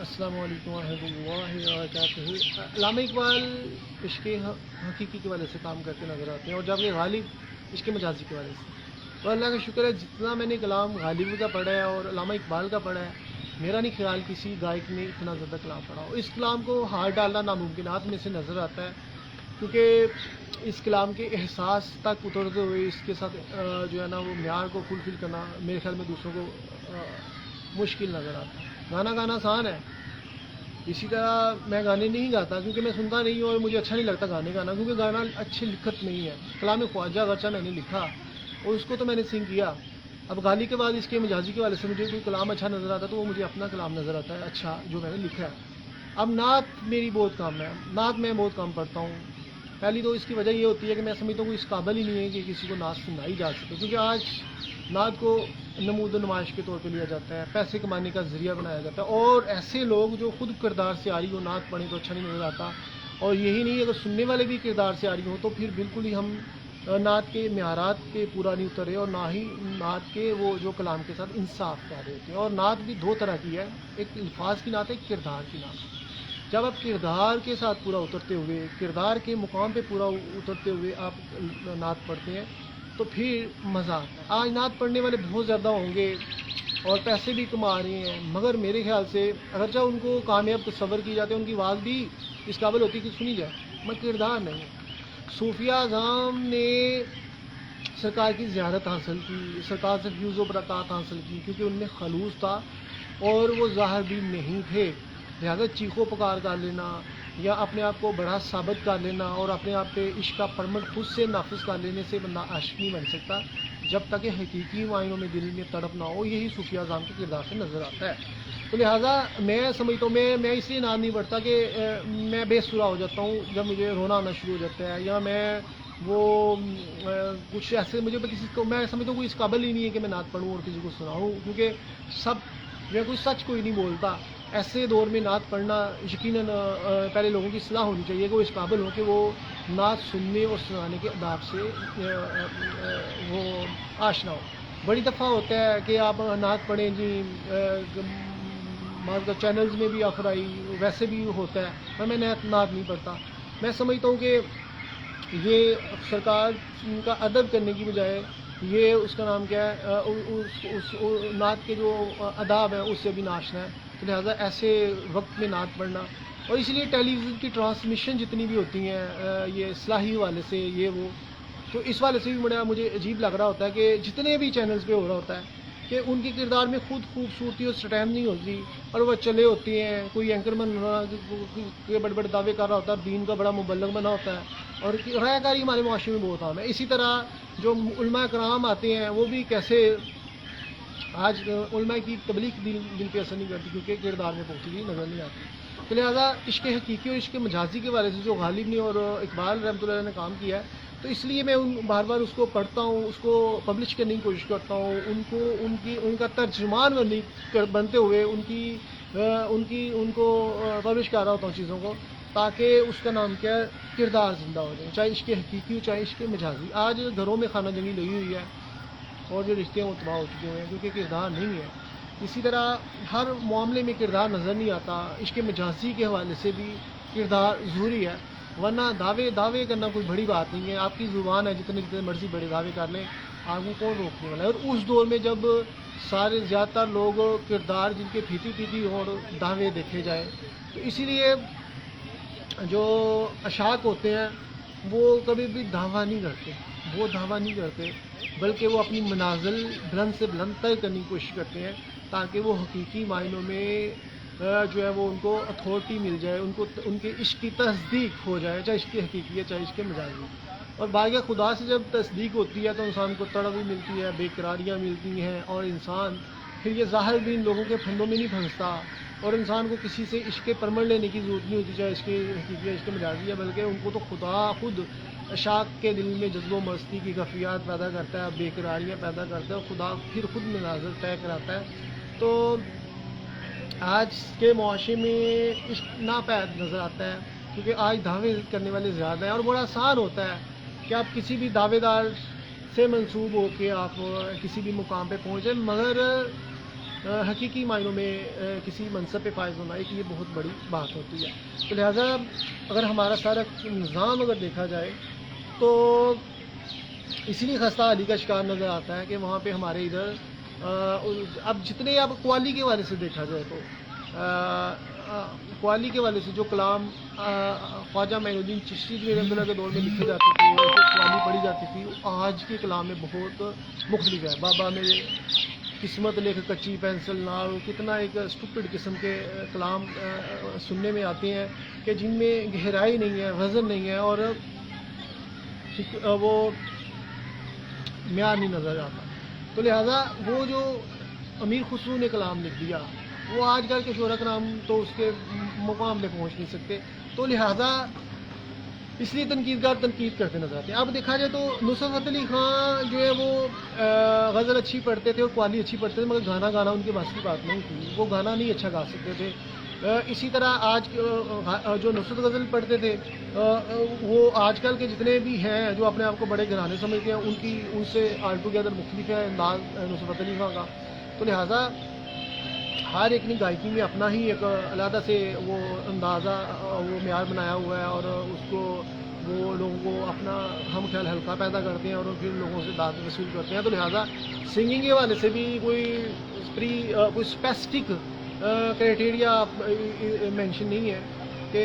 السلام علیکم ورحمۃ اللہ وبرکاتہ۔ علامہ اقبال عشق حقیقی کے والے سے کام کرتے نظر آتے ہیں، اور جبکہ غالب عشق مجازی کے والے سے۔ اور اللہ کا شکر ہے جتنا میں نے کلام غالب کا پڑھا ہے اور علامہ اقبال کا پڑھا ہے، میرا نہیں خیال کسی گائک نے اتنا زیادہ کلام پڑھا ہو۔ اس کلام کو ہار ڈالنا ناممکنات میں سے نظر آتا ہے، کیونکہ اس کلام کے احساس تک اترتے ہوئے اس کے ساتھ جو ہے نا وہ معیار کو فلفل کرنا میرے خیال میں دوسروں کو مشکل نظر آتا ہے۔ گانا گانا آسان ہے، اسی طرح میں گانے نہیں گاتا کیونکہ میں سنتا نہیں ہوں اور مجھے اچھا نہیں لگتا گانے گانا، کیونکہ گانا اچھی لکھت نہیں ہے۔ کلام خواجہ اگرچہ میں نے لکھا اور اس کو تو میں نے سنگ کیا، اب غالی کے بعد اس کے مجازی کے والے سے مجھے کوئی کلام اچھا نظر آتا ہے تو وہ مجھے اپنا کلام نظر آتا ہے اچھا جو میں نے لکھا ہے۔ اب نعت میری بہت کم ہے، نعت میں بہت کم پڑھتا ہوں۔ پہلی تو اس کی وجہ یہ ہوتی ہے کہ میں سمجھتا ہوں کہ اس قابل ہی نہیں ہے کہ کسی کو نعت سنائی جا سکے، کیونکہ آج نعت کو نمود و نمائش کے طور پہ لیا جاتا ہے، پیسے کمانے کا ذریعہ بنایا جاتا ہے، اور ایسے لوگ جو خود کردار سے آری ہو نعت پڑھیں تو اچھا نہیں نظر آتا۔ اور یہی نہیں، اگر سننے والے بھی کردار سے آری ہوں تو پھر بالکل ہی ہم نعت کے معیارات پہ پورا نہیں اترے، اور نہ ہی نعت کے وہ جو کلام کے ساتھ انصاف کر رہے ہوتے ہیں۔ اور نعت بھی دو طرح کی ہے، ایک الفاظ کی نعت ہے، ایک کردار کی نعت۔ جب آپ کردار کے ساتھ پورا اترتے ہوئے، کردار کے مقام پہ پورا اترتے ہوئے آپ نعت پڑھتے ہیں تو پھر مزہ آتا ہے۔ آج نعت پڑھنے والے بہت زیادہ ہوں گے اور پیسے بھی کما رہے ہیں، مگر میرے خیال سے اگرچہ ان کو کامیاب تصور کی جاتے ہیں، ان کی آواز بھی اس قابل ہوتی ہے کہ سنی جائے، مگر کردار نہیں ہے۔ صوفیہ اعظام نے سرکار کی زیارت حاصل کی، سرکار سے فیوز و برکات حاصل کی، کیونکہ ان میں خلوص تھا اور وہ ظاہر بھی نہیں تھے۔ لہٰذا چیخو پکار کر لینا یا اپنے آپ کو بڑا ثابت کر لینا اور اپنے آپ پہ عشق کا پرمٹ خود سے نافذ کر لینے سے بندہ عاشق نہیں بن سکتا جب تک کہ حقیقی معنوں میں دل میں تڑپ نہ ہو۔ یہی صوفیہ اعظام کے کردار سے نظر آتا ہے۔ تو لہٰذا میں سمجھتا ہوں، میں اس لیے نام نہیں پڑھتا کہ میں بے سرا ہو جاتا ہوں جب مجھے رونا آنا شروع ہو جاتا ہے، یا میں وہ کچھ ایسے مجھے کسی کو میں سمجھتا ہوں کوئی اس قابل ہی نہیں ہے کہ میں نعت پڑھوں اور کسی کو سناؤں، کیونکہ سب میں کوئی سچ کوئی نہیں بولتا۔ ایسے دور میں نعت پڑھنا یقیناً پہلے لوگوں کی اصلاح ہونی چاہیے کہ وہ اس قابل ہوں کہ وہ نعت سننے اور سنانے کے آداب سے وہ آشنا ہو۔ بڑی دفعہ ہوتا ہے کہ آپ نعت پڑھیں جی، چینلز میں بھی آفر آئی، ویسے بھی ہوتا ہے، پر میں نعت نہیں پڑھتا۔ میں سمجھتا ہوں کہ یہ سرکار کا ادب کرنے کی بجائے یہ اس کا نام کیا ہے، اس نعت کے جو آداب ہیں اس سے بھی ناشنا ہے۔ تو لہٰذا ایسے وقت میں نعت پڑھنا، اور اسی لیے ٹیلی ویژن کی ٹرانسمیشن جتنی بھی ہوتی ہیں یہ اصلاحی والے سے یہ وہ، تو اس والے سے بھی مجھے عجیب لگ رہا ہوتا ہے کہ جتنے بھی چینلز پہ ہو رہا ہوتا ہے کہ ان کے کردار میں خود خوبصورتی اور سٹین نہیں ہوتی، اور وہ چلے ہوتے ہیں، کوئی اینکر مین کے بڑے بڑے دعوے کر رہا ہوتا ہے، دین کا بڑا مبلغ بنا ہوتا ہے، اور ریا کاری ہمارے معاشرے میں بہت عام ہے۔ اسی طرح جو علماء کرام آتے ہیں وہ بھی کیسے آج علماء کی تبلیغ دل پہ اثر نہیں کرتی، کیونکہ کردار میں پہنچی ہوئی نظر نہیں آتی۔ تو لہٰذا عشق حقیقی اور عشق مجازی کے والے سے جو غالب نے اور اقبال رحمۃ اللہ علیہ نے کام کیا ہے، تو اس لیے میں بار بار اس کو پڑھتا ہوں، اس کو پبلش کرنے کی کوشش کرتا ہوں، ان کا ترجمان بنتے ہوئے ان کو پبلش کر رہا ہوتا ہوں چیزوں کو، تاکہ اس کا نام کیا ہے، کردار زندہ ہو جائے، چاہے عشق حقیقی ہو چاہے عشق مجازی۔ آج گھروں میں خانہ جنگی لگی ہوئی ہے اور جو رشتے ہیں وہ تباہ ہو چکے ہوئے ہیں کیونکہ کردار نہیں ہے۔ اسی طرح ہر معاملے میں کردار نظر نہیں آتا، عشق مجازی کے حوالے سے بھی کردار ضروری ہے، ورنہ دعوے کرنا کوئی بڑی بات نہیں ہے۔ آپ کی زبان ہے، جتنے مرضی بڑے دعوے کر لیں، آپ کو کون روکنے والا ہے۔ اور اس دور میں جب زیادہ تر لوگ کردار جن کے پھیتی اور دعوے دیکھے جائیں، تو اسی لیے جو اشاک ہوتے ہیں وہ کبھی بھی دعویٰ نہیں کرتے، بلکہ وہ اپنی منازل بلند سے بلند طے کرنے کی کوشش کرتے ہیں، تاکہ وہ حقیقی معنوں میں جو ہے وہ ان کو اتھارٹی مل جائے، ان کے عشق کی تصدیق ہو جائے، چاہے عشق حقیقی ہے چاہے عشق مجازی۔ اور بارگاہ خدا سے جب تصدیق ہوتی ہے تو انسان کو تڑپ بھی ملتی ہے، بے قراریاں ملتی ہیں، اور انسان پھر یہ ظاہر بھی ان لوگوں کے پھندوں میں نہیں پھنستا، اور انسان کو کسی سے عشق پرمٹ لینے کی ضرورت نہیں ہوتی، چاہے عشق حقیقی ہے عشق مجازی ہے، بلکہ ان کو تو خدا خود اشاک کے دل میں جذب و مستی کی خفیات پیدا کرتا ہے، بے قراریاں پیدا کرتا ہے، اور خدا پھر خود مناظر طے کراتا ہے۔ تو آج کے معاشرے میں عشق ناپید نظر آتا ہے، کیونکہ آج دعوے کرنے والے زیادہ ہیں، اور بڑا آسان ہوتا ہے کہ آپ کسی بھی دعوے دار سے منسوب ہو کے آپ کسی بھی مقام پہ پہنچیں، مگر حقیقی معنوں میں کسی منصب پہ فائز ہونا ایک یہ بہت بڑی بات ہوتی ہے. تو لہٰذا اگر ہمارا سارا نظام اگر دیکھا جائے تو اسی لیے خستہ حالی کا شکار نظر آتا ہے کہ وہاں پہ ہمارے ادھر اب جتنے اب قوالی کے حوالے سے دیکھا جائے تو قوالی کے حوالے سے جو کلام خواجہ معین الدین چشتی رحمۃ اللہ کے دور میں لکھے جاتے تھے جو قوالی پڑھی جاتی تھی آج کے کلام میں بہت مختلف ہے. بابا میں قسمت لکھ کچی پینسل نال کتنا ایک اسٹوپڈ قسم کے کلام سننے میں آتے ہیں کہ جن میں گہرائی نہیں ہے, وزن نہیں ہے اور وہ معیار نہیں نظر آتا. تو لہٰذا وہ جو امیر خسرو نے کلام لکھ دیا وہ آج کل کے شعراء کرام تو اس کے مقام پہ پہنچ نہیں سکتے. تو لہٰذا اس لیے تنقیدگار تنقید کرتے نظر آتے ہیں. اب دیکھا جائے تو نصرت فتح علی خان جو ہے وہ غزل اچھی پڑھتے تھے اور قوالی اچھی پڑھتے تھے مگر گانا ان کے بس کی بات نہیں تھی, وہ گانا نہیں اچھا گا سکتے تھے. اسی طرح آج جو نصرت غزل پڑھتے تھے وہ آج کل کے جتنے بھی ہیں جو اپنے آپ کو بڑے گھرانے سمجھتے ہیں ان سے آل ٹوگیدر مختلف ہے انداز نصرت فتح علی خان کا. تو لہٰذا ہر ایک نے گائکی میں اپنا ہی ایک علیحدہ سے وہ اندازہ وہ معیار بنایا ہوا ہے اور اس کو وہ لوگوں کو اپنا ہم خیال ہلکا پیدا کرتے ہیں اور پھر لوگوں سے داد وصول کرتے ہیں. تو لہٰذا سنگنگ کے حوالے سے بھی کوئی اسپیسیفک کرائٹیریا مینشن نہیں ہے کہ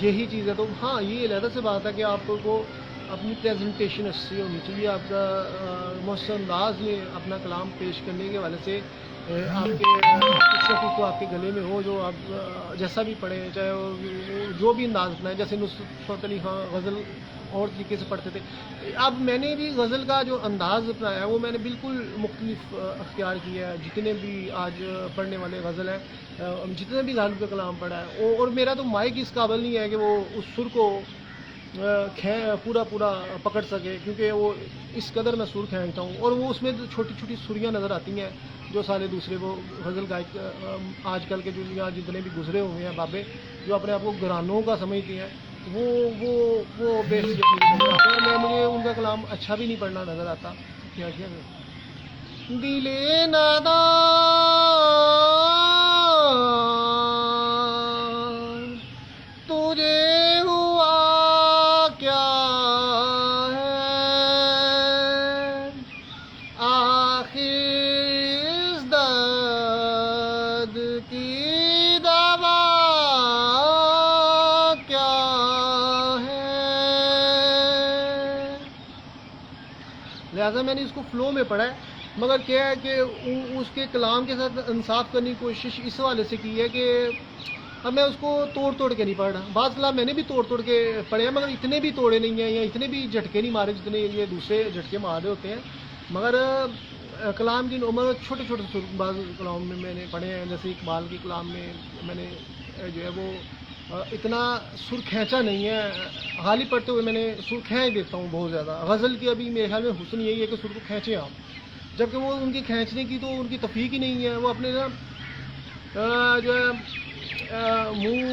یہی چیز ہے. تو ہاں یہ علیحدہ سے بات ہے کہ آپ کو اپنی پریزنٹیشن اچھی ہونی چاہیے, آپ کا مؤثر انداز میں اپنا کلام پیش کرنے کے حوالے سے آپ کے کو آپ کے گلے میں ہو جو آپ جیسا بھی پڑھیں چاہے جو بھی انداز اپنائیں. جیسے نصرت فتح علی خان غزل اور طریقے سے پڑھتے تھے. اب میں نے بھی غزل کا جو انداز اپنایا ہے وہ میں نے بالکل مختلف اختیار کیا ہے. جتنے بھی آج پڑھنے والے غزل ہیں جتنے بھی غالب کا کلام پڑھا ہے اور میرا تو مائک اس قابل نہیں ہے کہ وہ اس سر کو پورا پکڑ سکے کیونکہ وہ اس قدر میں سر کھینچتا ہوں اور وہ اس میں چھوٹی چھوٹی سریاں نظر آتی ہیں جو سارے دوسرے وہ غزل گائک آج کل کے جو یہاں جتنے بھی گزرے ہوئے ہیں بابے جو اپنے آپ کو گرانوں کا سمجھتے ہیں وہ بے اور مجھے ان کا کلام اچھا بھی نہیں پڑھنا نظر آتا. کیا دل ناداں تجھے ہوا کیا ہے آخر اس درد کی دوا کیا ہے. لہذا میں نے اس کو فلو میں پڑھا ہے مگر کیا ہے کہ اس کے کلام کے ساتھ انصاف کرنے کی کوشش اس حوالے سے کی ہے کہ اب میں اس کو توڑ کے نہیں پڑھ رہا. بعض کلام میں نے بھی توڑ کے پڑھے ہیں مگر اتنے بھی توڑے نہیں ہیں یا اتنے بھی جھٹکے نہیں مارے جتنے یہ دوسرے جھٹکے مارے ہوتے ہیں. مگر کلام کی عمر چھوٹے بعض کلام میں نے پڑھے ہیں. جیسے اقبال کے کلام میں نے جو ہے وہ اتنا سر کھینچا نہیں ہے. غالب پڑھتے ہوئے میں نے سر کھینچ دیتا ہوں بہت زیادہ. غزل کی ابھی میرے خیال میں حسن یہی ہے کہ سر کو کھینچیں آپ, جبکہ وہ ان کی کھینچنے کی تو ان کی تفریق ہی نہیں ہے. وہ اپنے جو ہے منہ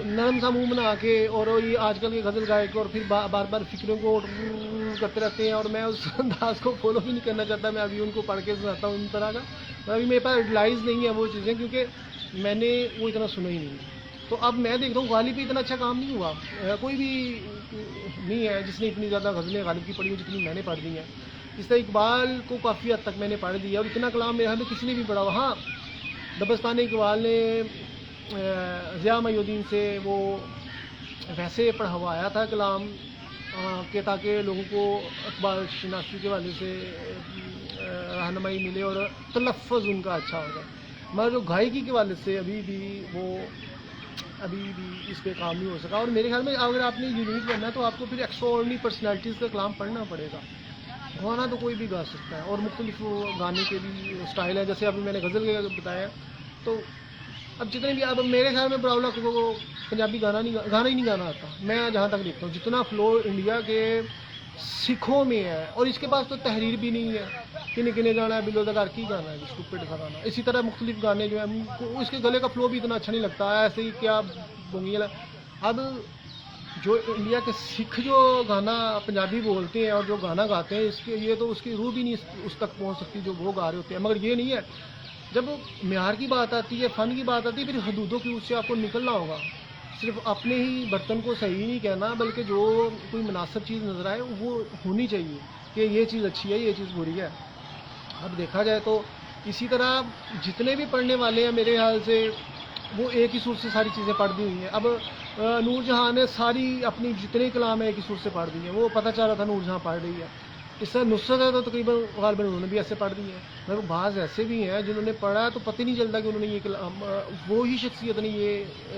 نرم سا منہ بنا کے اور یہ آج کل کے غزل گائک اور پھر بار فکروں کو کرتے رہتے ہیں اور میں اس انداز کو فالو بھی نہیں کرنا چاہتا. میں ابھی ان کو پڑھ کے سناتا ہوں ان طرح کا. ابھی میرے پاس ریلائز نہیں ہے وہ چیزیں کیونکہ میں نے وہ اتنا سنا ہی نہیں. تو اب میں دیکھتا ہوں غالب بھی اتنا اچھا کام نہیں ہوا, کوئی بھی نہیں ہے جس نے اتنی زیادہ غزلیں غالب کی پڑھی ہوئی جتنی میں نے پڑھ دی ہیں. اس طرح اقبال کو کافی حد تک میں نے پڑھ دیا اور اتنا کلام میرے ہمیں کسی نے بھی پڑھا. ہاں دبستان اقبال نے ضیاء محی الدین سے وہ ویسے پڑھوایا تھا کلام کہ تاکہ لوگوں کو اقبال شناسی کے حوالے سے رہنمائی ملے اور تلفظ ان کا اچھا ہو جائے. مگر جو گائکی کے حوالے سے ابھی بھی اس پہ کام نہیں ہو سکا. اور میرے خیال میں اگر آپ نے یونیک کرنا ہے تو آپ کو پھر ایکسٹراآرڈنری پرسنالٹیز کا کلام پڑھنا پڑے گا. گانا تو کوئی بھی گا سکتا ہے اور مختلف گانے کے بھی اسٹائل ہے. جیسے ابھی میں نے غزل کا بتایا تو اب جتنے بھی اب میرے خیال میں براؤلا کو پنجابی گانا ہی نہیں گانا آتا. میں جہاں تک دیکھتا ہوں جتنا فلو انڈیا کے سکھوں میں ہے اور اس کے پاس تو تحریر بھی نہیں ہے. کنے جانا ہے بلو دگار کی گانا ہے اسٹوپڈ کا گانا. اسی طرح مختلف گانے جو ہیں اس کے گلے کا فلو بھی اتنا اچھا نہیں لگتا ہے. ایسے ہی کیا بونگی. اب جو انڈیا کے سکھ جو گانا پنجابی بولتے ہیں اور جو گانا گاتے ہیں اس کے لیے تو اس کی روح بھی نہیں اس تک پہنچ سکتی جو وہ گا رہے ہوتے ہیں. مگر یہ نہیں ہے جب معیار کی بات آتی ہے، فن کی بات آتی ہے، پھر حدودوں کی اس سے آپ کو نکلنا ہوگا. صرف اپنے ہی برتن کو صحیح نہیں کہنا، بلکہ جو کوئی مناسب چیز نظر آئے وہ ہونی چاہیے کہ یہ چیز اچھی ہے، یہ چیز بری ہے. اب دیکھا جائے تو اسی طرح جتنے بھی پڑھنے والے ہیں میرے خیال سے وہ ایک ہی سور سے ساری چیزیں پڑھ دی ہوئی ہیں. اب نور جہاں نے ساری اپنی جتنے کلام ہیں ایک ہی سور سے پڑھ دی ہیں. وہ پتہ چل رہا تھا نور جہاں پڑھ رہی ہے. اس طرح نصرت ہے تو تقریباً غالباً انہوں نے بھی ایسے پڑھ دی ہیں. مگر بعض ایسے بھی ہیں جنہوں نے پڑھا ہے تو پتہ نہیں چلتا کہ انہوں نے یہ کلام، وہی شخصیت نے یہ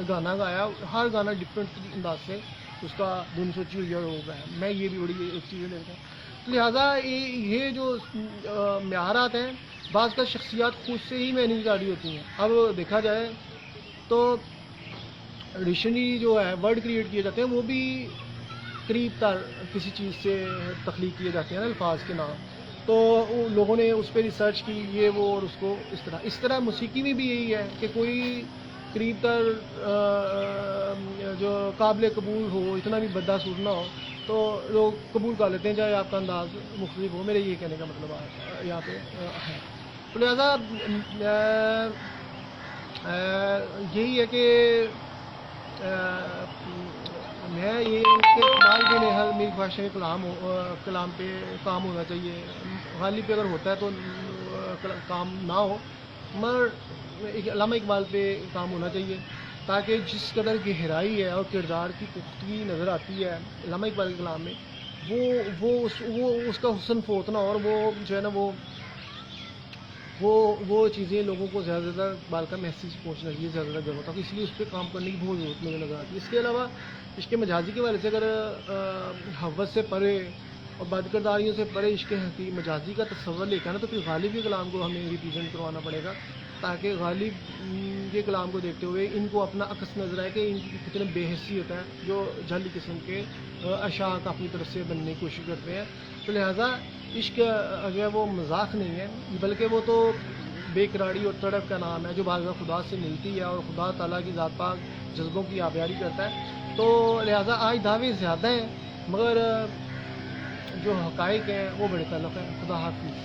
گانا گایا. ہر گانا ڈفرینٹ انداز سے اس کا دھن سوچی ہوئی اور ہوگا ہے. میں یہ بھی بڑی ایک چیزیں دیکھتا ہوں. تو لہٰذا یہ جو معیارات ہیں بعض کا شخصیات خود سے ہی مینیج گاڑی ہوتی ہیں. اب دیکھا جائے تو ڈکشنری جو ہے ورڈ کریٹ کیے جاتے ہیں وہ بھی قریب تر کسی چیز سے تخلیق کیے جاتے ہیں نا الفاظ کے نام. تو لوگوں نے اس پہ ریسرچ کی یہ وہ اور اس کو اس طرح موسیقی میں بھی یہی ہے کہ کوئی قریب تر جو قابل قبول ہو، اتنا بھی بدا سور نہ ہو تو لوگ قبول کر لیتے ہیں چاہے آپ کا انداز مختلف ہو. میرے یہ کہنے کا مطلب یہاں پہ ہے. تو لہٰذا یہی ہے کہ میں یہ کہ کمال کے نحل میری خواہش ہے کلام پہ کام ہونا چاہیے. غالب پہ اگر ہوتا ہے تو کام نہ ہو، مگر علامہ اقبال پہ کام ہونا چاہیے تاکہ جس قدر گہرائی ہے اور کردار کی پختگی نظر آتی ہے علامہ اقبال کے کلام میں وہ اس کا حسن فوت نہ ہو، اور وہ جو ہے نا وہ چیزیں لوگوں کو زیادہ سے زیادہ اقبال کا میسیج پہنچنا چاہیے زیادہ زیادہ ضرورت ہے. اس لیے اس پہ کام کرنے کی بہت ضرورت مجھے نظر آتی ہے. اس کے علاوہ عشق مجازی کے والے سے اگر حوث سے پڑھے اور بد کرداریوں سے پڑھے عشق مجازی کا تصور لے کر نا تو پھر غالب کے کلام کو ہمیں ریپرزینٹ کروانا پڑے گا تاکہ غالب کے کلام کو دیکھتے ہوئے ان کو اپنا عکس نظر آئے کہ ان کی کتنے بے حسی ہوتا ہے جو جعلی قسم کے اشاعت اپنی طرف سے بننے کی کوشش کرتے ہیں. تو لہٰذا عشق جو ہے وہ مذاق نہیں ہے بلکہ وہ تو بے قراری اور تڑپ کا نام ہے جو بعض خدا سے ملتی ہے اور خدا تعالیٰ کی ذات پاک جذبوں کی آبیاری کرتا ہے. تو لہٰذا آج دعوے زیادہ ہیں مگر جو حقائق ہیں وہ بڑے تلخ ہیں. خدا حافظ.